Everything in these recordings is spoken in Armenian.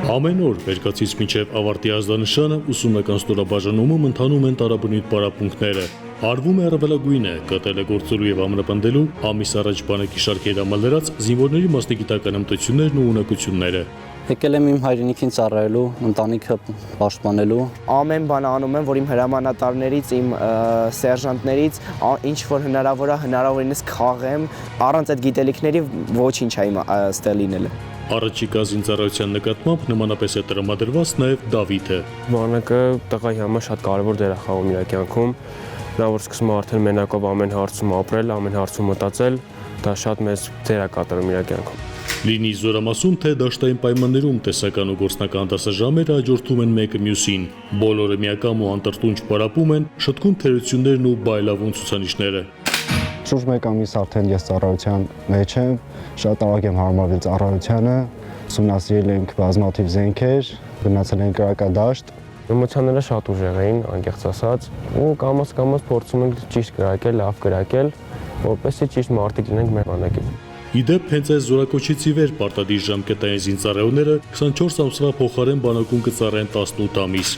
Ամեն օր վերկացից մինչև ավարտի ազդանշանը ուսումնական ստորաբաժանումում ընթանում են տարաբնույթ պարապմունքները։ Արվում է առավելագույնը, կատելը գործելու եւ ամրապնդելու ամիս առաջ բանակի շարքեր համալրած զինվորների մասնագիտական հմտություններն ու ունակությունները։ Եկել եմ իմ հայրենիքին ծառայելու, ընտանիքը պաշտպանելու։ Ամեն բան անում եմ, որ իմ հրամանատարներից, իմ սերժանտներից ինչ որ հնարավոր է, հնարավորինս քաղեմ, առանց այդ գիտելիքների ոչինչ է իմ ստեղ լինելը։ Առաջիկա զինծառայության նկատմամբ նմանապես է տրամադրված նաև Դավիթը։ Բանակը տղայի համար շատ կարևոր դեր է խաղում իր կյանքում։ Նա որ սկսում է արդեն մենակով ամեն հարցում ապրել, ամեն հարցում մտածել, դա շատ մեծ դեր է կատարում իր կյանքում։ Լինի զորամասում, թե դաշտային պայմաններում տեսական ու գործնական դասաժամերը հաջորդում են մեկը մյուսին։ Բոլորը միակամ ու անտրտունջ պարապում են, շտկում թերություններն ու բայլավուն ցուցանիշները։ Շուրջ մեկ ամիս արդեն ես ծառայության մեջ եմ, շատ արագ եմ հարմարվել ծառայությանը, ուսումնասիրել ենք բազմաթիվ զենքեր, գնացել ենք կրակադաշտ։ Էմոցիաները շատ ուժեղ էին, անկեղծ ասած, ու կամաց փորձում ենք ճիշտ կրակել, լավ կրակել, որպեսզի ճիշտ մարտիկ լինենք մեր բանակին։ Իդեպ հենց այս զորակոչից ի վեր պարտադիր ժամկետային զինծառայողները 24 ամսվա փոխարեն բանակում կծառայեն 18 ամիս։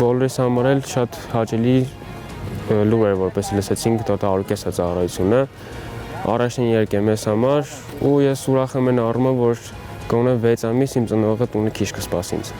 Բոլորիս համար էլ շատ հաճելի լուր էր, որպես լսեցինք տոտալորկես է ծառայությունը։ Առաջին երկ է մեզ համար ու ես ուրախ եմ այն առումով, որ գոնե 6 ամիս իմ ծնողը տունը քիչ կսպասի ինձ։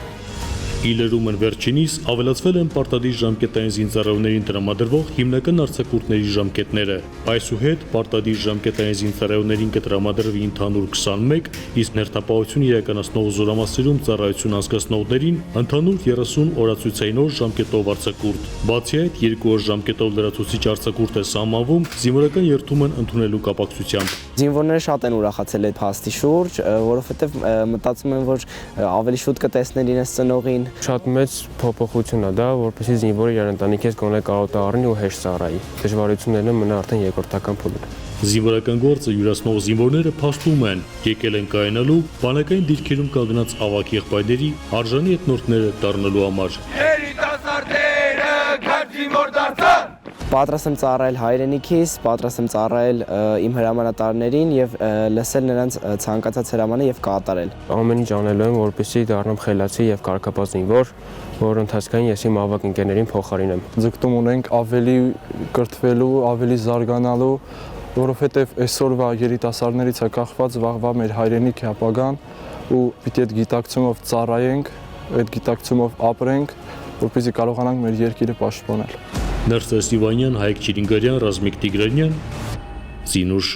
Իլերում են վերջինիս ավելացվել են պարտադիր ժամկետային զինծառայողներին տրամադրվող հիմնական արձակուրդների ժամկետները։ Այսուհետ պարտադիր ժամկետային զինծառայողներին կտրամադրվի ընդհանուր 21, իսկ ներթափահություն իրականացնող զորամասերում ծառայություն անցկացնողներին ընդհանուր 30 օրացույցային օր ժամկետով արձակուրդ։ Բացի այդ, 2 օր ժամկետով լրացուցիչ արձակուրդ է սահմանվում զինվորական երթումն ընդունելու կապակցությամբ։ Զինվորները շատ են ուրախացել այդ փաստի շուրջ, որովհետև մտածում են, որ ավելի շուտ կտեսնեն իրենց ծնողին։ Շատ մեծ փոփոխություն է դա, որպեսզի զինվորը իր ընտանիքից գոնե կարոտ առնի ու հեշտ ծառայի։ Դժվարությունները մնա արդեն երկրորդական փուլում։ Զինվորական գործը յուրացնող զինվորները փաստում են, եկել են կայանալու բանակային դիրքերում կանգնած ավագ եղբայրների արժանի հետնորդները դառնալու համար։ Երիտասարդները քաջ զինվոր դարձան։ Պատրաստ եմ ծառայել հայրենիքիս, պատրաստ եմ ծառայել իմ հրամանատարներին եւ լսել նրանց ցանկացած հրամանը եւ կատարել։ Ամեն ինչ անելու եմ, որպեսզի դառնամ խելացի եւ կարգապահ զինվոր, որ ընթացքային ես իմ ավագ ընկերներին փոխարինեմ։ Ձգտում ունենք ավելի կրթվելու, ավելի զարգանալու, որովհետև այսօրվա երիտասարդներից է կախված վաղվա մեր հայրենիքի ապագան ու պիտի այդ գիտակցումով ծառայենք, այդ գիտակցումով ապրենք, որպեսզի կարողանանք մեր երկիրը պաշտպանել։ Ներսես Իվանյան, Հայկ Չիրինգարյան, Ռազմիկ Տիգրանյան, Զինուշ։